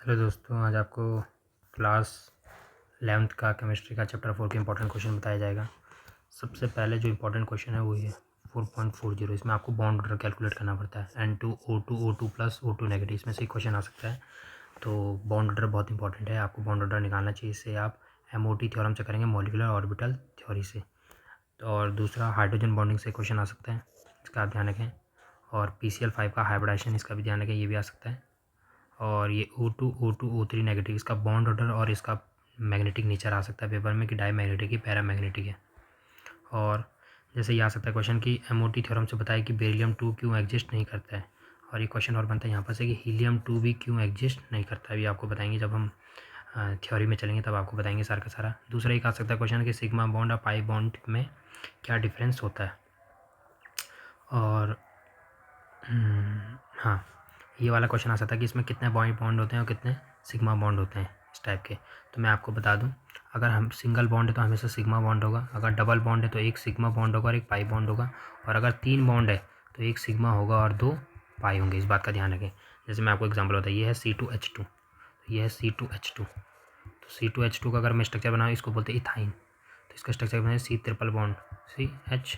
Hello दोस्तों, आज आपको क्लास 11th का केमिस्ट्री का चैप्टर 4 के इंपॉर्टेंट क्वेश्चन बताया जाएगा। सबसे पहले जो इंपॉर्टेंट क्वेश्चन है वो ये 4.40। इसमें आपको बॉन्ड ऑर्डर कैलकुलेट करना पड़ता है। N2O2 O2 plus O2 negative, इसमें से क्वेश्चन आ सकता है। तो बॉन्ड ऑर्डर बहुत इंपॉर्टेंट है, आपको बॉन्ड ऑर्डर निकालना चाहिए। इससे आप MOT थ्योरम से करेंगे, मॉलिकुलर ऑर्बिटल थ्योरी से। और दूसरा हाइड्रोजन बॉन्डिंग से क्वेश्चन आ सकता है, इसका आप ध्यान रखें। और PCl5 का हाइब्रिडाइजेशन, इसका भी ध्यान रखें, ये भी आ सकता है। और ये O2 O2 O3 नेगेटिव, इसका बॉन्ड ऑर्डर और इसका मैग्नेटिक नेचर आ सकता है पेपर में कि डाई मैग्नेटिक है पैरामैग्नेटिक है। और जैसे ये आ सकता है क्वेश्चन कि MOT थ्योरम से बताया कि बेरिलियम 2 क्यों एग्जिस्ट नहीं करता है। और ये क्वेश्चन और बनता है यहाँ पर से कि हीलियम 2 भी क्यों एग्जिस्ट नहीं करता है। अभी आपको बताएंगे, जब हम थ्योरी में चलेंगे तब आपको बताएंगे सारा का सारा। दूसरा एक आ सकता है क्वेश्चन कि सिग्मा बॉन्ड और पाई बॉन्ड में क्या डिफरेंस होता है। और हाँ, ये वाला क्वेश्चन आ सकता है कि इसमें कितने बॉन्ड होते हैं और कितने सिग्मा बॉन्ड होते हैं इस टाइप के। तो मैं आपको बता दूं, अगर हम सिंगल बॉन्ड है तो हमेशा सिग्मा बॉन्ड होगा, अगर डबल बॉन्ड है तो एक सिग्मा बॉन्ड होगा और एक पाई बॉन्ड होगा, और अगर 3 बॉन्ड है तो एक सिग्मा होगा और 2 पाई होंगे। इस बात का ध्यान रखें। जैसे मैं आपको एग्जाम्पल बताऊँ, ये है C2H2, तो ये है C2H2। तो C2H2 का अगर मैं स्ट्रक्चर बनाऊँ, इसको बोलते हैं इथाइन। तो इसका स्ट्रक्चर बनाए C ट्रिपल बॉन्ड CH।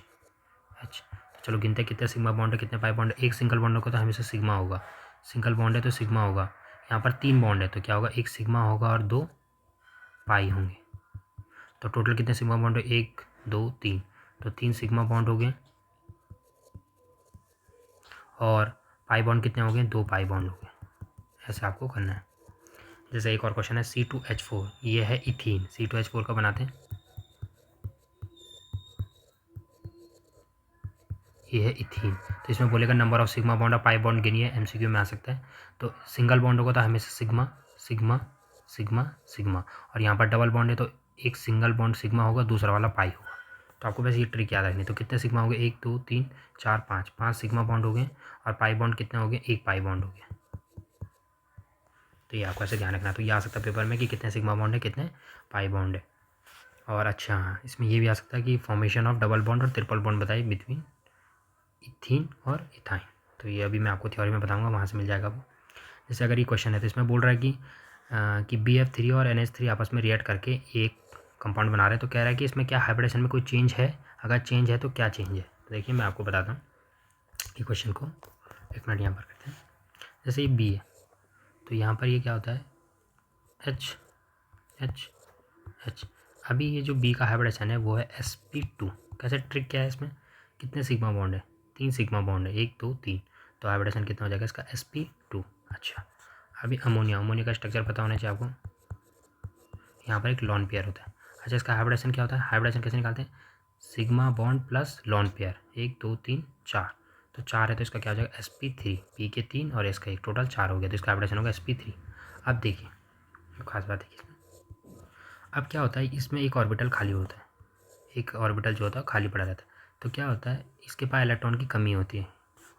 तो चलो गिनते हैं कितने सिग्मा बॉन्ड है कितने पाई बॉन्ड है। एक सिंगल बॉन्ड होगा तो हमेशा सिग्मा होगा, सिंगल बॉन्ड है तो सिग्मा होगा। यहाँ पर 3 बॉन्ड है तो क्या होगा, एक सिग्मा होगा और 2 पाई होंगे। तो टोटल कितने सिग्मा बॉन्ड है, 1 2 3, तो 3 सिग्मा बॉन्ड हो गए। और पाई बॉन्ड कितने हो गए, 2 पाई बॉन्ड हो गए। ऐसे आपको करना है। जैसे एक और क्वेश्चन है C2H4, ये है इथीन। C2H4 का बनाते हैं, ये है इथीन। तो इसमें बोलेगा नंबर ऑफ सिग्मा बॉन्ड और पाई बॉन्ड गिनिए, MCQ में आ सकता है। तो सिंगल बॉन्ड होगा तो हमेशा सिग्मा सिग्मा सिग्मा सिग्मा, और यहाँ पर डबल बॉन्ड है तो एक सिंगल बॉन्ड सिग्मा होगा, दूसरा वाला पाई होगा। तो आपको बस ये ट्रिक याद रखनी। तो कितने सिग्मा हो गए, 1 2 3 4 5, 5 सिग्मा बॉन्ड हो गए। और पाई बॉन्ड कितने हो गए, एक पाई बॉन्ड हो गया। तो ये आपको ऐसे ध्यान रखना। तो ये आ सकता है पेपर में कि कितने सिग्मा बॉन्ड है कितने पाई बॉन्ड है। और अच्छा हाँ, इसमें ये भी आ सकता है कि फॉर्मेशन ऑफ डबल बॉन्ड और ट्रिपल बॉन्ड बताइए बिटवीन इथीन और इथाइन। तो ये अभी मैं आपको थ्योरी में बताऊंगा, वहाँ से मिल जाएगा वो। जैसे अगर ये क्वेश्चन है तो इसमें बोल रहा है कि BF3 और NH3 आपस में रिएक्ट करके एक कंपाउंड बना रहे हैं। तो कह रहा है कि इसमें क्या हाइब्रिडेशन में कोई चेंज है, अगर चेंज है तो क्या चेंज है। तो देखिए मैं आपको बताता हूँ कि क्वेश्चन को, एक मिनट यहाँ पर करते हैं। जैसे ये B है तो यहाँ पर ये क्या होता है, H H H। अभी ये जो B का हाइब्रिडेशन है वो है sp2। कैसे, ट्रिक क्या है इसमें, कितने सिग्मा बॉन्ड है, 3 सिग्मा बॉन्ड है, 1 2 3। तो हाइब्रिडेशन कितना हो जाएगा इसका, sp2। अच्छा, अभी अमोनिया का स्ट्रक्चर पता होना चाहिए आपको। यहाँ पर एक लॉन पेयर होता है। अच्छा, इसका हाइब्रिडेशन क्या होता है, हाइब्रिडेशन कैसे निकालते हैं, sigma bond plus lone pair, 1 2 3 4। तो 4 है तो इसका क्या हो जाएगा, sp3। P के 3 और इसका 1, टोटल 4 हो गया। तो इसका हाइब्रिडेशन होगा sp3। अब देखिए खास बात है, अब क्या होता है, इसमें एक ऑर्बिटल खाली होता है, एक ऑर्बिटल जो होता है खाली पड़ा रहता है। तो क्या होता है, इसके पास इलेक्ट्रॉन की कमी होती है,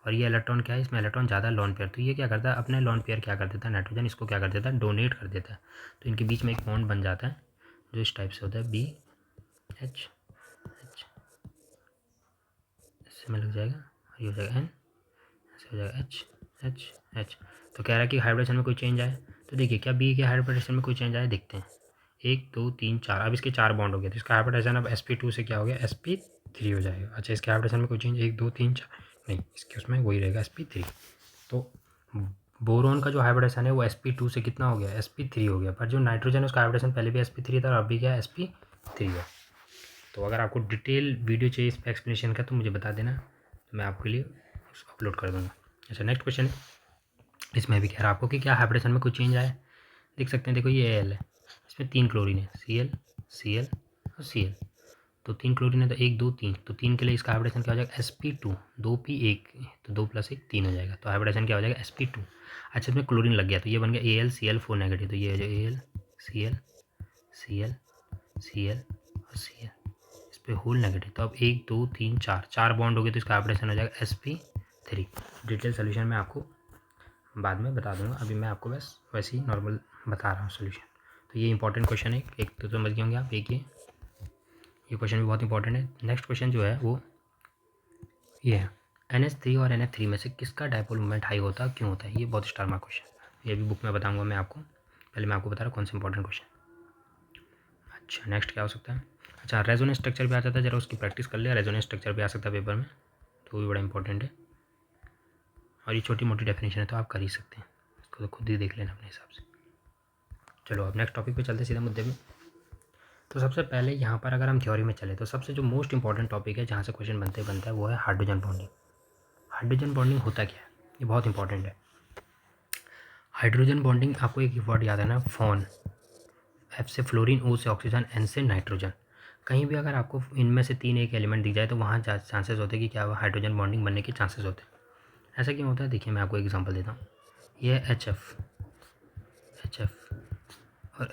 और ये इलेक्ट्रॉन क्या है, इसमें इलेक्ट्रॉन ज़्यादा लोन पेयर। तो ये क्या करता है, अपने लोन पेयर क्या कर देता है, नाइट्रोजन इसको क्या कर देता है, डोनेट कर देता है। तो इनके बीच में एक बॉन्ड बन जाता है जो इस टाइप से होता है, BH H, इससे में लग जाएगा, ये हो जाएगा N, ऐसे हो जाएगा H H H। तो कह रहा है कि हाइब्रिडेशन में कोई चेंज आए। तो देखिए क्या B के हाइब्रिडेशन में कोई चेंज आए, देखते हैं। 1 2 3 4, अब इसके 4 बॉन्ड हो गए तो इसका हाइब्रिडेशन अब sp2 से क्या हो गया, sp3 हो जाएगा। अच्छा, इसके हाइब्रिडेशन में कोई चेंज, 1 2 3 4 नहीं, इसके उसमें वही रहेगा sp3। तो बोरोन का जो हाइब्रिडेशन है वो sp2 से कितना हो गया, sp3 हो गया। पर जो नाइट्रोजन है उसका हाइब्रिडेशन पहले भी sp3 था और अभी क्या sp3 है। तो अगर आपको डिटेल वीडियो चाहिए इस पर एक्सप्लेनेशन का तो मुझे बता देना, तो मैं आपके लिए अपलोड कर दूँगा। अच्छा, नेक्स्ट क्वेश्चन है, इसमें भी कह रहा है आपको कि क्या हाइब्रिडेशन में कोई चेंज आया। देख सकते हैं, देखो ये Al है, इसमें 3 क्लोरीन है, Cl और Cl। तो 3 क्लोरीन है तो 1 2 3, तो 3 के लिए इसका हाइब्रिडेशन क्या हो जाएगा, sp2। 2p 1, तो 2 + 1 3 हो जाएगा। तो हाइब्रिडेशन क्या हो जाएगा, sp2। अच्छा, इसमें क्लोरीन लग गया तो ये बन गया AlCl4 नेगेटिव। तो ये हो जाएगा AlCl Cl Cl और Cl, इस पर होल नेगेटिव। तो अब 1 2 3 4 बॉन्ड हो गए तो इसका हाइब्रिडेशन हो जाएगा sp3। डिटेल सोल्यूशन मैं आपको बाद में बता दूंगा, अभी मैं आपको बस वैसे ही नॉर्मल बता रहा हूँ सोल्यूशन। तो ये इंपॉर्टेंट क्वेश्चन है, एक तो समझ गए होंगे आप। एक ये क्वेश्चन भी बहुत इंपॉर्टेंट है। नेक्स्ट क्वेश्चन जो है वो ये है, NH3 और NF3 में से किसका डायपोल मोमेंट हाई होता है, क्यों होता है। ये बहुत स्टार मार्क क्वेश्चन, ये भी बुक में बताऊंगा मैं आपको। पहले मैं आपको बता रहा हूँ कौन सा इंपॉर्टेंट क्वेश्चन। अच्छा नेक्स्ट क्या हो सकता है, अच्छा रेजोनेंस स्ट्रक्चर भी आ जाता है, जरा उसकी प्रैक्टिस कर लिया। रेजोनेंस स्ट्रक्चर भी आ सकता है पेपर में, तो भी बड़ा इंपॉर्टेंट है, और ये छोटी मोटी डेफिनेशन है तो आप कर ही सकते हैं, इसको तो खुद ही देख लेना अपने हिसाब से। चलो अब नेक्स्ट टॉपिक पे चलते सीधा मुद्दे में। तो सबसे पहले यहाँ पर अगर हम थ्योरी में चले तो सबसे जो मोस्ट इंपॉर्टेंट टॉपिक है जहाँ से क्वेश्चन बनता है वो है हाइड्रोजन बॉन्डिंग। हाइड्रोजन बॉन्डिंग होता क्या है, ये बहुत इंपॉर्टेंट है। हाइड्रोजन बॉन्डिंग आपको एक वर्ड याद है ना, फोन, एफ से फ्लोरीन, ओ से ऑक्सीजन, एन से नाइट्रोजन। कहीं भी अगर आपको इनमें से तीन एक एलिमेंट दिख जाए तो वहाँ चांसेस होते हैं कि क्या हुआ, हाइड्रोजन बॉन्डिंग बनने के चांसेस होते हैं। ऐसा क्यों होता है, देखिए मैं आपको एक एग्जांपल देता हूँ। ये है एच एफ और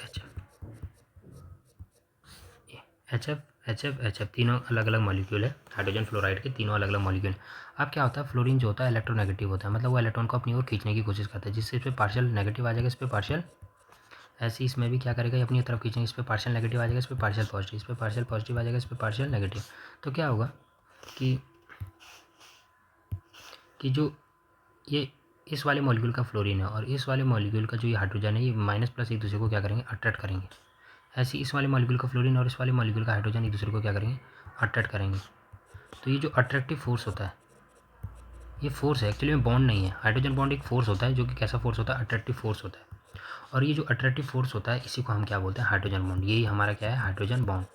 एच एफ तीनों अलग अलग मॉलिक्यूल है हाइड्रोजन फ्लोराइड के, तीनों अलग अलग मॉलिक्यूल। अब क्या होता है, फ्लोरीन जो होता है इलेक्ट्रोनेगेटिव होता है, मतलब वो इलेक्ट्रॉन को अपनी ओर खींचने की कोशिश करता है, जिससे इस पर पार्शियल नेगेटिव आ जाएगा, इस पर पार्शियल, ऐसे इसमें भी क्या करेगा, अपनी तरफ खींचेंगे, इस पर पार्शियल नेगेटिव आ जाएगा, इस पर पार्शियल पॉजिटिव, इस पर पार्शियल पॉजिटिव आ जाएगा, इस पर पार्शियल नेगेटिव। तो क्या होगा कि जो ये इस वाले मॉलिक्यूल का फ्लोरीन है और इस वाले मॉलिक्यूल का जो ये हाइड्रोजन है, ये माइनस प्लस एक दूसरे को क्या करेंगे, अट्रैक्ट करेंगे। ऐसे इस वाले मॉलिक्यूल का फ्लोरीन और इस वाले मॉलिक्यूल का हाइड्रोजन एक दूसरे को क्या करेंगे, अट्रैक्ट करेंगे। तो ये जो अट्रैक्टिव फोर्स होता है, ये फोर्स है, एक्चुअली में बॉन्ड नहीं है। हाइड्रोजन बॉन्ड एक फोर्स होता है जो कि कैसा फोर्स होता है, अट्रैक्टिव फोर्स होता है। और ये जो अट्रैक्टिव फोर्स होता है इसी को हम क्या बोलते हैं, हाइड्रोजन बॉन्ड। यही हमारा क्या है, हाइड्रोजन बॉन्ड।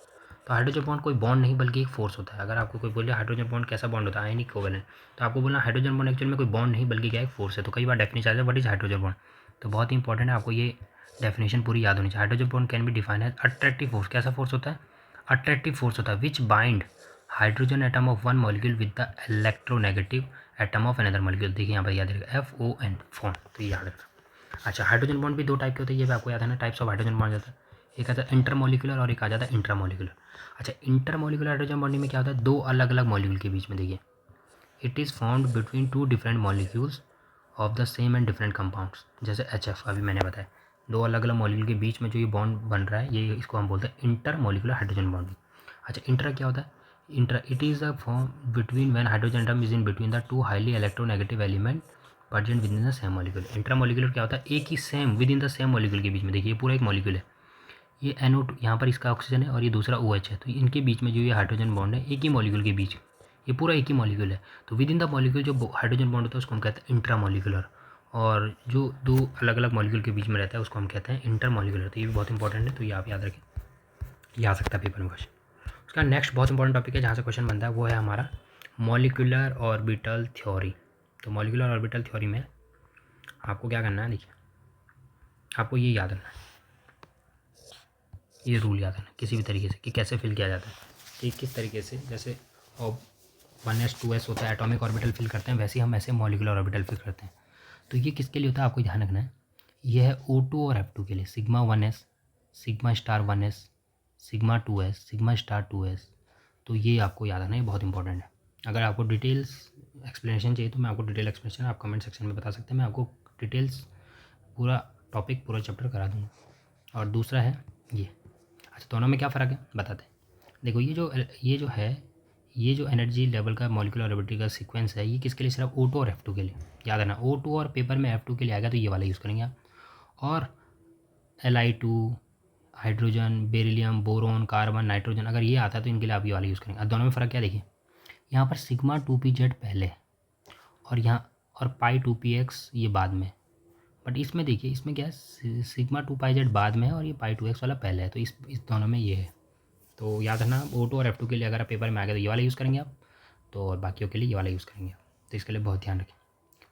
तो हाइड्रोजन बॉन्ड कोई बॉन्ड नहीं बल्कि एक फोर्स होता है। अगर आपको कोई बोले हाइड्रोजन बॉन्ड कैसा बॉन्ड होता है, आयनिक कोवेलेंट, तो आपको बोलना हाइड्रोजन बॉन्ड एक्चुअल में कोई बॉन्ड नहीं बल्कि क्या है, एक फोर्स है। तो कई बार डेफिनेशन आता है व्हाट इज हाइड्रोजन बॉन्ड, तो बहुत ही इंपॉर्टेंट है, आपको ये डेफिनेशन पूरी याद होनी चाहिए। Hydrogen bond can be define as attractive force. कैसा फोर्स होता है, अट्रैक्टिव फोर्स होता है, which bind hydrogen atom of one molecule with the electronegative atom of another molecule. देखिए यहाँ पर याद रखेगा FON, फोन, तो ये याद रखना। अच्छा हाइड्रोजन बॉन्ड भी दो टाइप के होते हैं, ये भी आपको याद है ना, टाइप्स ऑफ हाइड्रोजन बॉन्ड जाता है। एक आता है इंटरमोलिकुलर और एक आ जाता है इंट्रामोलिकुलर। अच्छा इंटरमोलिकुलर हाइड्रोजन बॉन्डिंग में क्या होता है, दो अलग अलग मॉलिक्यूल के बीच में, देखिए it is found between two different molecules of the same and different compounds. जैसे HF अभी मैंने बताया, दो अलग अलग मॉलिक्यूल के बीच में जो ये बॉन्ड बन रहा है, ये इसको हम बोलते हैं इंटरमोलिकुलर हाइड्रोजन बॉन्डिंग। अच्छा इंटर क्या होता है, inter it is a form between when hydrogen atom is in between the two highly electronegative element present within the same molecule. Intramolecular क्या होता है, एक ही same within the same molecule के बीच में, देखिए पूरा एक मॉलिक्यूल है, ये NO2 यहाँ पर इसका ऑक्सीजन है और ये दूसरा OH है, तो इनके बीच में जो ये हाइड्रोजन बॉन्ड है एक ही मॉलिक्यूल के बीच, ये पूरा एक ही मॉलिक्यूल है। तो विद इन द मॉलिक्यूल जो हाइड्रोजन बॉन्ड होता है उसको हम कहते हैं इंट्रामोलिकुलर, और जो दो अलग अलग मॉलिक्यूल के बीच में रहता है उसको हम कहते हैं इंटरमोलिकुलर। तो ये भी बहुत इंपॉर्टेंट है, तो ये आप याद रखें, ये आ सकता है पेपर में क्वेश्चन। उसका नेक्स्ट बहुत इंपॉर्टेंट टॉपिक है जहाँ से क्वेश्चन बनता है वो है हमारा मॉलिक्यूलर ऑर्बिटल थ्योरी। तो मॉलिक्यूलर ऑर्बिटल थ्योरी में आपको क्या करना है, देखिए आपको ये याद रखना है, ये रूल याद रखना किसी भी तरीके से कि कैसे फिल किया जाता है, कि किस तरीके से, जैसे 1s 2s होता है एटॉमिक ऑर्बिटल फिल करते हैं, वैसे ही हम ऐसे मॉलिक्यूलर ऑर्बिटल फिल करते हैं। तो ये किसके लिए होता है आपको ध्यान रखना है, ये है O2 और F2 के लिए, sigma 1s, sigma star 1s, sigma 2s, sigma star 2s। तो ये आपको याद रखना, ये बहुत इंपॉर्टेंट है। अगर आपको डिटेल्स एक्सप्लेनेशन चाहिए तो मैं आपको डिटेल एक्सप्लेनेशन आप कमेंट सेक्शन में बता सकते हैं, मैं आपको डिटेल्स पूरा टॉपिक पूरा चैप्टर करा दूँगा। और दूसरा है ये, अच्छा दोनों में क्या फ़र्क है बताते हैं। देखो ये जो एनर्जी लेवल का मॉलिक्यूलर ऑर्बिटल का सीक्वेंस है, ये किसके लिए, सिर्फ O2 और F2 के लिए, याद है ना। O2 और पेपर में F2 के लिए आएगा तो ये वाला यूज़ करेंगे आप, और Li2, hydrogen, beryllium, boron, carbon, nitrogen, अगर ये आता है तो इनके लिए आप ये वाला यूज़ करेंगे। अब दोनों में फ़र्क क्या, देखिए यहाँ पर सिग्मा 2pz पहले और यहाँ और पाई 2px ये बाद में, बट इसमें देखिए इसमें क्या है, सिग्मा 2πz बाद में है और ये पाई 2x वाला पहले है, तो इस दोनों में ये है। तो याद रखना O2 और F2 के लिए अगर आप पेपर में आ गए तो ये वाला यूज़ करेंगे आप, तो और बाकियों के लिए ये वाला यूज़ करेंगे आप, तो इसके लिए बहुत ध्यान रखें।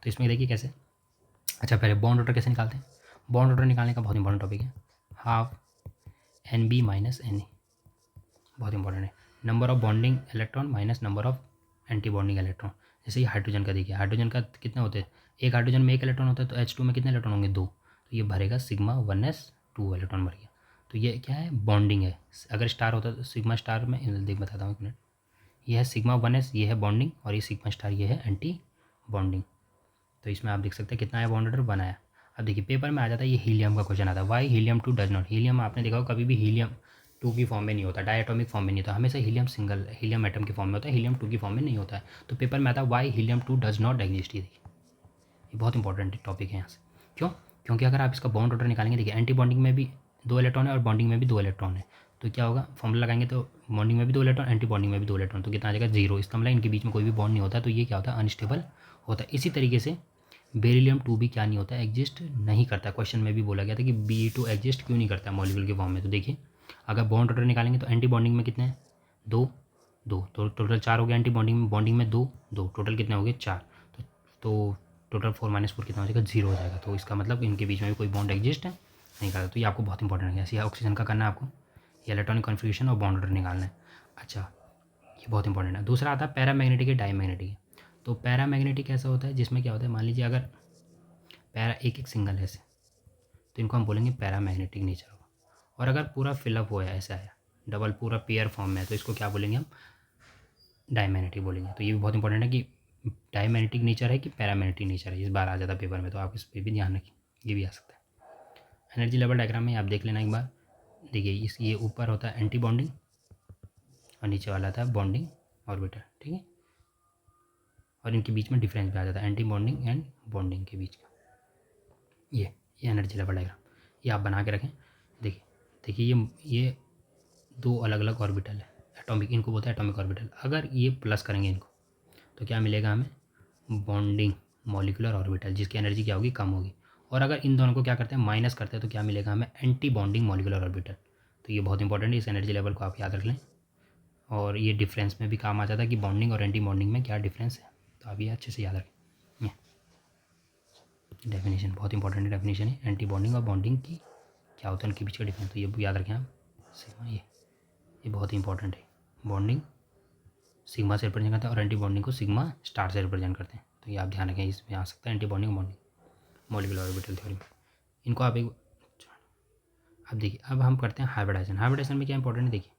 तो इसमें देखिए कैसे, अच्छा पहले बॉन्ड ऑर्डर कैसे निकालते हैं, बॉन्ड ऑर्डर निकालने का बहुत इंपॉर्टेंट टॉपिक है, हाफ NB माइनस NA, बहुत इंपॉर्टेंट है। Number of bonding electron minus number of anti bonding electron. जैसे ये हाइड्रोजन का देखिए, हाइड्रोजन का कितने होते हैं, एक हाइड्रोजन में एक इलेक्ट्रॉन होता है, तो H2 में कितने इलेक्ट्रॉन होंगे, 2, तो ये भरेगा सिग्मा 1s 2 इलेक्ट्रॉन भर गया। तो ये क्या है, बॉन्डिंग है। अगर स्टार होता तो सिग्मा स्टार में देख बताता हूँ एक मिनट, ये है सिग्मा 1s, ये है बॉन्डिंग, और ये सिग्मा स्टार ये है एंटी बॉन्डिंग। तो इसमें आप देख सकते हैं कितना है बॉन्ड ऑर्डर बनाया। अब देखिए पेपर में आ जाता है ये हीलियम का क्वेश्चन आता है, why helium 2 does not, helium आपने देखा हो कभी भी हीलियम 2 की फॉर्म में नहीं होता, डायटोमिक फॉर्म में नहीं होता, हमेशा हीलियम सिंगल हीलियम एटम की फॉर्म में होता है, हीलियम 2 की फॉर्म में नहीं होता है। तो पेपर में आता है why helium 2 does not exist, ये बहुत इंपॉर्टेंट टॉपिक है यहाँ से। क्यों, क्योंकि अगर आप इसका बॉन्ड ऑर्डर निकालेंगे, देखिए एंटी बॉन्डिंग में भी 2 इलेक्ट्रॉन है और बॉन्डिंग में भी 2 इलेक्ट्रॉन है, तो क्या होगा, फॉर्मूला लगाएंगे तो बॉन्डिंग में भी 2 इलेक्ट्रॉन, एंटी बॉन्डिंग में भी 2 इलेक्ट्रॉन, तो कितना आ जाएगा 0। इसका मतलब इनके बीच में कोई भी बॉन्ड नहीं होता, तो ये क्या होता है, अनस्टेबल होता है। इसी तरीके से बेरिलियम-2 भी क्या नहीं होता, एग्जिस्ट नहीं करता। क्वेश्चन में भी बोला गया था कि Be2 एग्जिस्ट क्यों नहीं करता मॉलिक्यूल के फॉर्म में, तो देखिए अगर बॉन्ड ऑर्डर निकालेंगे तो एंटी बॉन्डिंग में कितने हैं, 2 2, तो टोटल 4 हो गया, एंटी बॉन्डिंग में 2 2, टोटल कितने हो गए 4, तो टोटल 4 - 4 कितना हो जाएगा, 0 हो जाएगा। तो इसका मतलब इनके बीच में भी कोई बॉन्ड एग्जिस्ट नहीं करता। तो ये आपको बहुत इंपॉर्टेंट है, ऐसे ऑक्सीजन का करना है आपको, ये इलेक्ट्रॉनिक कॉन्फ़िगरेशन और बॉन्ड ऑर्डर निकालना है। अच्छा, ये बहुत इंपॉर्टेंट है। दूसरा आता है पैरामैग्नेटिक या डाईमैग्नेटिक। तो पैरामैग्नेटिक ऐसा होता है जिसमें क्या होता है, मान लीजिए अगर पैरा एक सिंगल है ऐसे, तो इनको हम बोलेंगे पैरामैग्नेटिक नेचर होगा। और अगर पूरा फिलअप हुआ है, ऐसा है डबल पूरा पेयर फॉर्म में है, तो इसको क्या बोलेंगे हम, डाईमैग्नेटिक बोलेंगे। तो ये भी बहुत इंपॉर्टेंट है कि डाईमैग्नेटिक नेचर है कि पैरामैग्नेटिक नेचर है, इस बार आ जाता है पेपर में, तो आप इस पर भी ध्यान रखिए, ये भी आ सकता है। एनर्जी लेवल डायग्राम में आप देख लेना एक बार, देखिए इस ये ऊपर होता है एंटी बॉन्डिंग और नीचे वाला था बॉन्डिंग ऑर्बिटल, ठीक है, और इनके बीच में डिफरेंस भी आ जाता है एंटी बॉन्डिंग एंड बॉन्डिंग के बीच का। ये एनर्जी लेवल डायग्राम ये आप बना के रखें। देखिए देखिए ये 2 अलग अलग ऑर्बिटल है, एटॉमिक, इनको बोलते हैं एटॉमिक ऑर्बिटल। अगर ये प्लस करेंगे इनको तो क्या मिलेगा हमें, बॉन्डिंग मॉलिक्यूलर ऑर्बिटल, जिसकी एनर्जी क्या होगी, कम होगी। और अगर इन दोनों को क्या करते हैं, माइनस करते हैं, तो क्या मिलेगा हमें, एंटी बॉन्डिंग मॉलिक्यूलर ऑर्बिटल। तो ये बहुत इंपॉर्टेंट है, इस एनर्जी लेवल को आप याद रख लें। और ये डिफरेंस में भी काम आ जाता है कि बॉन्डिंग और एंटी बॉन्डिंग में क्या डिफरेंस है, तो आप ये अच्छे से याद रखें। डेफिनेशन बहुत इंपॉर्टेंट डेफिनेशन है, एंटी बॉन्डिंग और बॉन्डिंग की क्या होता है, उनके बीच का डिफरेंस, तो ये भी याद रखें आप। सिग्मा, ये बहुत ही इंपॉर्टेंट है, बॉन्डिंग सिग्मा से रिप्रेजेंट करते हैं और एंटी बॉन्डिंग को सिग्मा स्टार से रिप्रेजेंट करते हैं, तो ये आप ध्यान रखें, इसमें आ सकता है anti bonding molecular orbital theory में। इनको आप एक, अब देखिए अब हम करते हैं हाइब्रिडाइजेशन। हाइब्रिडाइजेशन में क्या इंपॉर्टेंट है, देखिए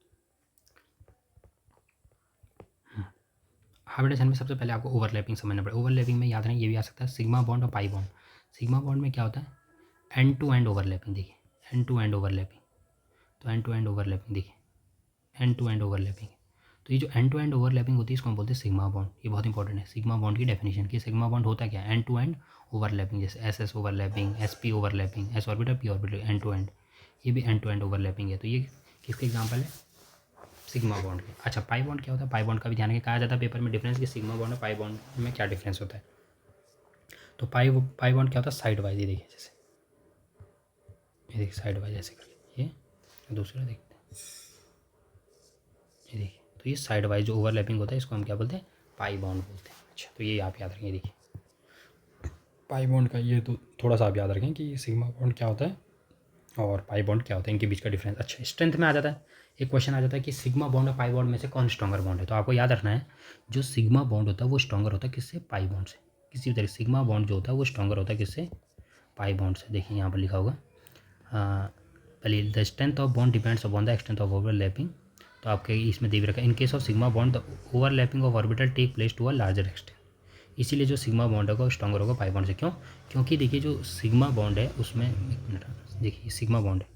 हाइब्रिडेशन में सबसे पहले आपको ओवरलैपिंग समझना पड़ेगा। ओवरलैपिंग में याद रखें ये भी आ सकता है सिग्मा बॉन्ड और पाई बॉन्ड। सिग्मा बॉन्ड में क्या होता है, एंड टू एंड ओवरलैपिंग, देखिए एंड टू एंड ओवरलैपिंग, तो एंड टू एंड ओवरलैपिंग, देखिए एंड टू एंड ओवरलैपिंग। तो ये जो एंड टू एंड ओवरलैपिंग होती है इसको हम बोलते हैं सिग्मा बॉन्ड। ये बहुत इंपॉर्टेंट है, सिग्मा बॉन्ड की डेफिनेशन की सिग्मा बॉन्ड होता क्या है, एंड टू एंड ओवरलैपिंग, जैसे S S overlapping, S P overlapping, S orbital P orbital, end to end, ये भी एंड टू एंड ओवरलैपिंग है। तो ये किसके एग्जाम्पल है, सिग्मा बॉन्ड के। अच्छा, पाई बॉन्ड क्या होता है, पाई बॉन्ड का भी ध्यान रखें, कहा जाता है पेपर में डिफरेंस कि सिग्मा बॉन्ड और पाई बॉन्ड में क्या डिफरेंस होता है। तो पाई बॉन्ड क्या होता है, साइड वाइज, ये देखिए जैसे, ये देखिए साइड वाइज ऐसे करके, ये दूसरा देखते हैं, ये देखिए, तो ये साइड वाइज जो ओवरलैपिंग होता है इसको हम क्या बोलते हैं, पाई बॉन्ड बोलते हैं। अच्छा, तो ये आप याद रखें, देखिए पाई बॉन्ड का ये तो थोड़ा सा आप याद रखें कि सिग्मा बॉन्ड क्या होता है और पाई बॉन्ड क्या होता है, इनके बीच का डिफरेंस। अच्छा, स्ट्रेंथ में आ जाता है, एक क्वेश्चन आ जाता है कि सिग्मा बॉन्ड और पाई बॉन्ड में से कौन स्ट्रॉन्गर बॉन्ड है। तो आपको याद रखना है जो सिग्मा बॉन्ड होता है वो स्ट्रॉन्गर होता है किससे, पाई बॉन्ड से। किसी भी तरह सिग्मा बॉन्ड जो होता है वो स्ट्रॉन्गर होता है किससे, पाई बॉन्ड से। देखिए यहाँ पर लिखा होगा पहले, the strength of bond depends upon the extent of overlapping. तो आपके इसमें दे रखा है, in case of sigma bond the overlapping of orbital take place to a larger extent. इसीलिए जो सिग्मा बॉन्ड होगा वो स्ट्रॉन्गर होगा पाई बॉन्ड से। क्यों, क्योंकि देखिए जो सिग्मा बॉन्ड है उसमें, एक मिनट, देखिए सिग्मा बॉन्ड है,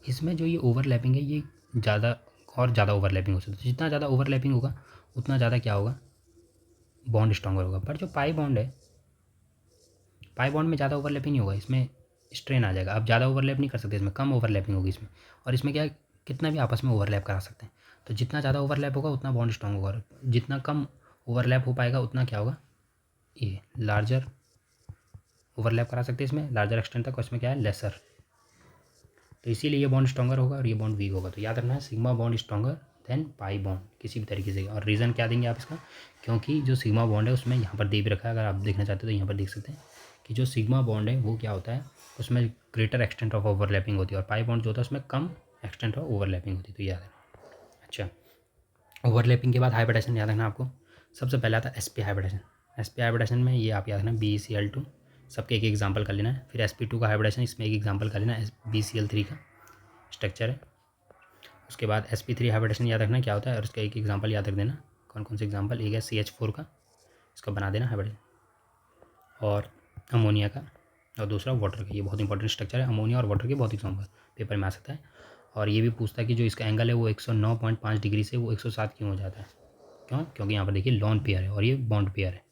इसमें जो ये ओवरलैपिंग है ये ज़्यादा और ज़्यादा ओवरलैपिंग हो सकती है। जितना ज़्यादा ओवरलैपिंग होगा उतना ज़्यादा क्या होगा, बॉन्ड स्ट्रॉन्गर होगा। पर जो पाई बॉन्ड है, पाई बॉन्ड में ज़्यादा ओवरलैपिंग नहीं होगा, इसमें स्ट्रेन आ जाएगा। आप ज़्यादा ओवरलैप नहीं कर सकते, इसमें कम ओवरलैपिंग होगी इसमें। और इसमें क्या है, कितना भी आपस में ओवरलैप करा सकते हैं। तो जितना ज़्यादा ओवरलैप होगा उतना बॉन्ड स्ट्रॉन्ग होगा, जितना कम ओवरलैप हो पाएगा उतना क्या होगा, ये लार्जर ओवरलैप करा सकते हैं इसमें लार्जर एक्सटेंट तक, और इसमें क्या है, लेसर। तो इसीलिए ये बॉन्ड स्ट्रॉन्गर होगा और ये बॉन्ड वीक होगा। तो याद रखना है sigma bond stronger than pi bond किसी भी तरीके से। और रीज़न क्या देंगे आप इसका, क्योंकि जो सिग्मा बॉन्ड है उसमें यहाँ पर दे भी रखा है, अगर आप देखना चाहते हो तो यहाँ पर देख सकते हैं कि जो सिग्मा बॉन्ड है वो क्या होता है, उसमें ग्रेटर एक्सटेंट ऑफ ओवरलैपिंग होती है, और पाई बॉन्ड जो होता है उसमें कम एक्सटेंट ऑफ ओवरलैपिंग होती है। तो याद रखना। अच्छा, ओवरलैपिंग के बाद हाइब्रिडेशन याद रखना आपको। सबसे पहले आता है sp हाइब्रिडेशन। sp हाइब्रिडेशन में ये आप याद रखना BeCl2, सबके एक एग्जांपल कर लेना है। फिर sp2 का हाइब्रिडेशन, इसमें एक एग्जांपल कर लेना है, BeCl3 का स्ट्रक्चर है। उसके बाद sp3 हाइब्रिडेशन याद रखना क्या होता है और उसका एक एग्जांपल याद रख देना। कौन कौन से एग्जांपल, एक है CH4 का, इसका बना देना हाइब्रिडेशन, और अमोनिया का, और दूसरा वाटर का। ये बहुत इंपॉर्टेंट स्ट्रक्चर है, अमोनिया और वाटर के बहुत एग्जाम्पल पेपर में आ सकता है। और ये भी पूछता है कि जो इसका एंगल है वो 109.5 डिग्री से वो 107 क्यों हो जाता है। क्यों, क्योंकि यहाँ पर देखिए लॉन पेयर है और ये बॉन्ड पेयर है।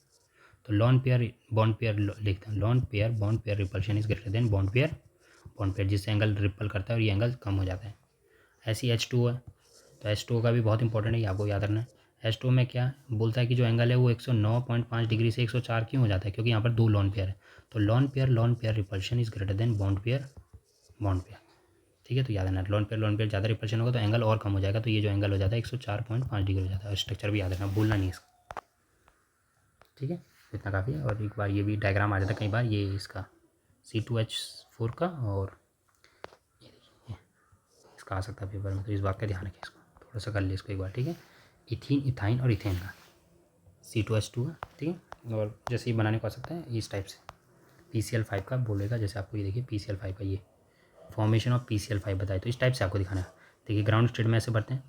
तो लॉन पेयर बॉन्ड पेयर लिखते हैं, lone pair bond pair repulsion is greater than bond pair जिससे एंगल रिपल करता है और ये एंगल कम हो जाता है। ऐसी H2O है, तो H2O का भी बहुत इंपॉर्टेंट है, ये आपको याद रखना है। H2O में क्या बोलता है कि जो एंगल है वो 109.5 डिग्री से 104 क्यों हो जाता है, क्योंकि यहाँ पर दो लॉन पेयर है। तो lone pair repulsion is greater than bond pair. ठीक है, तो याद रखना, लॉन पेयर ज़्यादा रिपल्शन होगा तो एंगल और कम हो जाएगा, तो ये जो एंगल हो जाता है 104.5 डिग्री हो जाता है। स्ट्रक्चर भी याद रखना, भूलना नहीं इसका। ठीक है, इतना काफ़ी है। और एक बार ये भी डायग्राम आ जाता है कई बार, ये इसका C2H4 का, और ये देखिए इसका आ सकता है पेपर में, तो इस बात का ध्यान रखें, इसको थोड़ा सा कर ले इसको एक बार। ठीक है, इथीन, इथाइन और इथेन का C2H2 है। ठीक है, और जैसे ये बनाने को आ सकता है इस टाइप से, PCl5 का बोलेगा, जैसे आपको ये देखिए PCl5 का ये फॉर्मेशन ऑफ PCl5 बताए, तो इस टाइप से आपको दिखाना है। देखिए ग्राउंड स्टेट में ऐसे बढ़ते हैं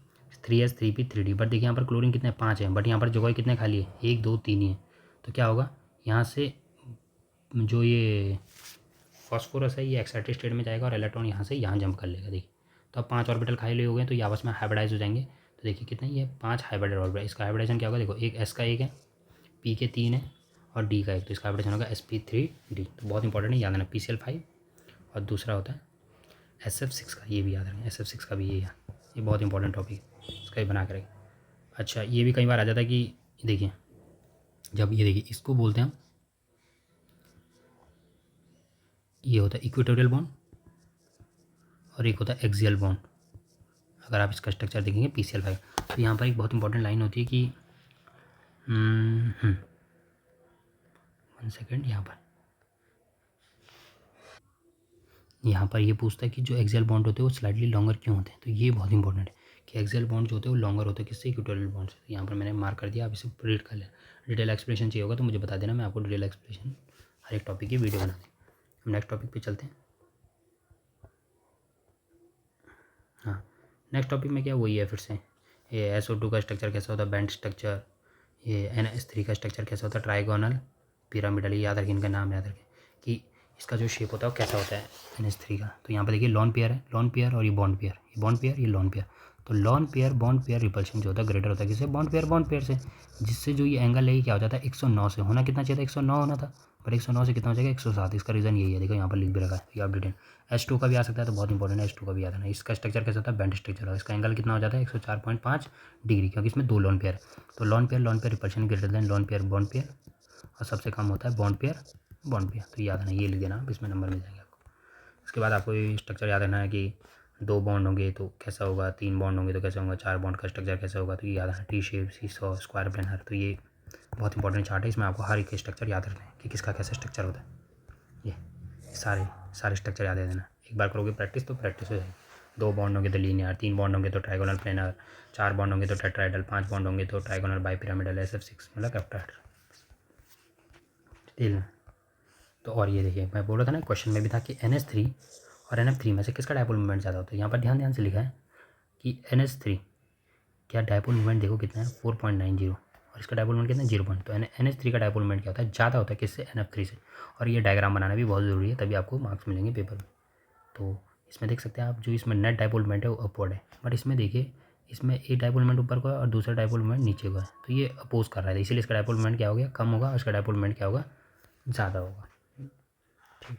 3S 3P 3D, बट देखिए यहाँ पर क्लोरीन कितने 5 हैं, बट यहाँ पर जगह कितने खाली है 1 2 3 ही है। तो क्या होगा, यहाँ से जो ये फॉस्फोरस है ये एक्साइटेड स्टेट में जाएगा और इलेक्ट्रॉन यहाँ से यहाँ जंप कर लेगा। देखिए तो अब 5 ऑर्बिटल खाली हो गए, तो ये आपस में हाइब्रिडाइज हो जाएंगे। तो देखिए कितने, ये 5 हाइब्रिड ऑर्बिटल। इसका हाइब्रिडाइजेशन क्या होगा, देखो एक S का 1 है, P के 3 है और D का 1, तो इसका हाइब्रिडाइजेशन होगा sp3d। तो बहुत इंपॉर्टेंट है, याद रखना PCl5। और दूसरा होता है SF6 का, ये भी याद रखें, SF6 का भी ये बहुत इंपॉर्टेंट टॉपिक है, इसका भी बना करें। अच्छा, ये भी कई बार आ जाता है कि देखिए, जब ये देखिए इसको बोलते हैं हम, ये होता है इक्वेटोरियल बॉन्ड और एक होता है एक्सियल बॉन्ड। अगर आप इसका स्ट्रक्चर देखेंगे PCl5, तो यहाँ पर एक बहुत इंपॉर्टेंट लाइन होती है कि 1 सेकेंड, यहाँ पर ये पूछता है कि जो एक्सियल बॉन्ड होते हैं वो स्लाइडली लॉन्गर क्यों होते हैं। तो ये बहुत इंपॉर्टेंट है कि एक्सियल बॉन्ड जो होते हैं वो लॉन्गर होते हैं किससे, इक्वेटोरियल बॉन्ड से। तो यहाँ पर मैंने मार्क कर दिया, आप इसे रीड कर लें। डिटेल एक्सप्लेनेशन चाहिए होगा तो मुझे बता देना, मैं आपको डिटेल एक्सप्लेनेशन हर एक टॉपिक की वीडियो बना दें। हम नेक्स्ट टॉपिक पे चलते हैं। हाँ, नेक्स्ट टॉपिक में क्या वही है फिर से, ये SO2 का स्ट्रक्चर कैसा होता है, बैंड स्ट्रक्चर। ये NS3 का स्ट्रक्चर कैसा होता है, ट्राइगोनल पिरामिडल। ये याद रखें, इनका नाम याद रखें कि इसका जो शेप होता है वो कैसा होता है NH3 का। तो यहाँ पर देखिए लॉन पेयर है, लॉन पेयर और ये बॉन्ड पेयर, ये बॉन्ड पेयर, ये लॉन पेयर। तो lone pair bond pair repulsion जो होता है ग्रेटर होता है किससे, बॉन्ड पेयर से, जिससे जो ये एंगल है ये क्या हो जाता है 109 से। होना कितना चाहिए था, 109 होना था, पर 109 से कितना हो जाएगा 107। इसका रीज़न यही है, देखो यहाँ पर लिख भी रखा है, ये आप डिटेल। H2 का भी आ सकता है, तो बहुत इंपॉर्टेंट है H2 का भी याद है। इसका स्ट्रक्चर कैसा होता है, बैंड स्ट्रक्चर होता है। इसका एंगल कितना हो जाता है 104.5 डिग्री, क्योंकि इसमें दो लॉन पेयर है। तो lone pair repulsion greater than lone pair bond pair, और सबसे कम होता है बॉन्ड पेयर। तो याद है, ये लिख देना आप, इसमें नंबर मिल जाएंगे आपको। इसके बाद आपको ये स्ट्रक्चर याद रखना है कि 2 बॉन्ड होंगे तो कैसा होगा, 3 बॉन्ड होंगे तो कैसा होगा, 4 बॉन्ड का स्ट्रक्चर कैसा होगा। तो ये याद है, T shape, seesaw, square planar. तो ये बहुत इंपॉर्टेंट चार्ट है, इसमें आपको हर एक स्ट्रक्चर याद रखना है कि किसका कैसा स्ट्रक्चर होता है। ये सारे स्ट्रक्चर याद है देना, एक बार करोगे प्रैक्टिस तो प्रैक्टिस हो जाएगी। 2 बॉन्ड होंगे तो लीनियर, 3 बॉन्ड होंगे तो ट्राइगोनल प्लेनर, 4 बॉन्ड होंगे तो टेट्राइडल, 5 बॉन्ड होंगे तो ट्राइगोनल बाइपिरामिडल, SF6 मतलब कैप्टाइड। ठीक है, तो और ये देखिए मैं बोल रहा था ना, क्वेश्चन में भी था कि NH3 और NF3 में से किसका डायपोल मोमेंट ज़्यादा होता है। यहाँ पर ध्यान से लिखा है कि NH3 क्या डायपोल मोमेंट देखो कितना है 4.90, और इसका डायपोल मोमेंट कितना है 0. तो NH3 का डायपोल मोमेंट क्या होता है, ज़्यादा होता है किससे, NF3 से। और ये डायग्राम बनाना भी बहुत ज़रूरी है, तभी आपको मार्क्स मिलेंगे पेपर में। तो इसमें देख सकते हैं आप, जो इसमें नेट डायपोल मोमेंट है वो अपवर्ड है, बट इसमें देखिए इसमें एक डायपोल मोमेंट ऊपर का है और दूसरा डायपोल मोमेंट नीचे का है, तो ये अपोज कर रहा है, इसीलिए इसका डायपोल मोमेंट क्या हो गया, कम होगा, और इसका डायपोल मोमेंट क्या होगा, ज़्यादा होगा। ठीक है,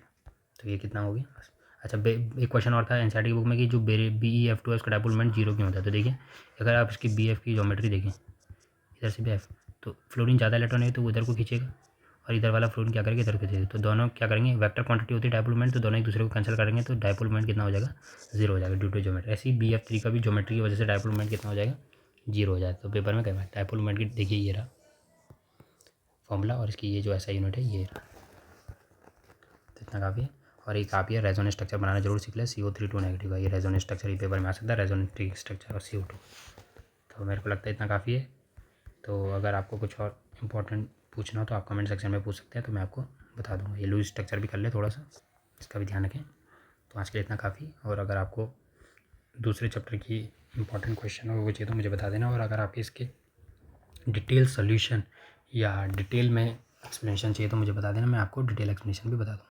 तो ये कितना हो गया। अच्छा, एक क्वेश्चन और था एनसीईआरटी बुक में कि जो BeF2 है उसका डायपोल मोमेंट 0 क्यों होता है। तो देखिए अगर आप इसकी BF की ज्योमेट्री देखें, इधर से BF, तो फ्लोरीन ज़्यादा इलेक्ट्रॉन है तो वो इधर को खींचेगा, और इधर वाला फ्लोरीन क्या करेगा, इधर को खींचेगा। तो दोनों क्या करेंगे, वेक्टर क्वांटिटी होती है डायपोल मोमेंट, तो दोनों एक दूसरे को कैंसिल करेंगे, तो डायपोल मोमेंट कितना हो जाएगा, 0 हो जाएगा ड्यू टू ज्योमेट्री। ऐसे ही BF3 का भी ज्योमेट्री की वजह से डायपोल मोमेंट कितना हो जाएगा, 0 हो जाएगा। तो पेपर में क्या है, डायपोल मोमेंट की देखिए ये रहा फॉर्मूला, और इसकी ये जो ऐसा यूनिट है ये रहा। तो इतना काफ़ी है। और एक आप ये रेजोनेंस स्ट्रक्चर बनाना जरूर सीख लें, CO3 नेगेटिव का ये रेजोनेंस स्ट्रक्चर, ये पेपर में आ सकता है, रेजोनेंस स्ट्रक्चर और CO2। तो मेरे को लगता है इतना काफ़ी है। तो अगर आपको कुछ और इम्पोर्टेंट पूछना हो तो आप कमेंट सेक्शन में पूछ सकते हैं, तो मैं आपको बता दूँगा। ये लूज स्ट्रक्चर भी कर ले थोड़ा सा, इसका भी ध्यान रखें। तो आज के लिए इतना काफ़ी, और अगर आपको दूसरे चैप्टर की इंपॉर्टेंट क्वेश्चन हो वो चाहिए तो मुझे बता देना, और अगर आपके इसके डिटेल सोल्यूशन या डिटेल में एक्सप्लेनेशन चाहिए तो मुझे बता देना, मैं आपको डिटेल एक्सप्लेनेशन भी बता दूँगा।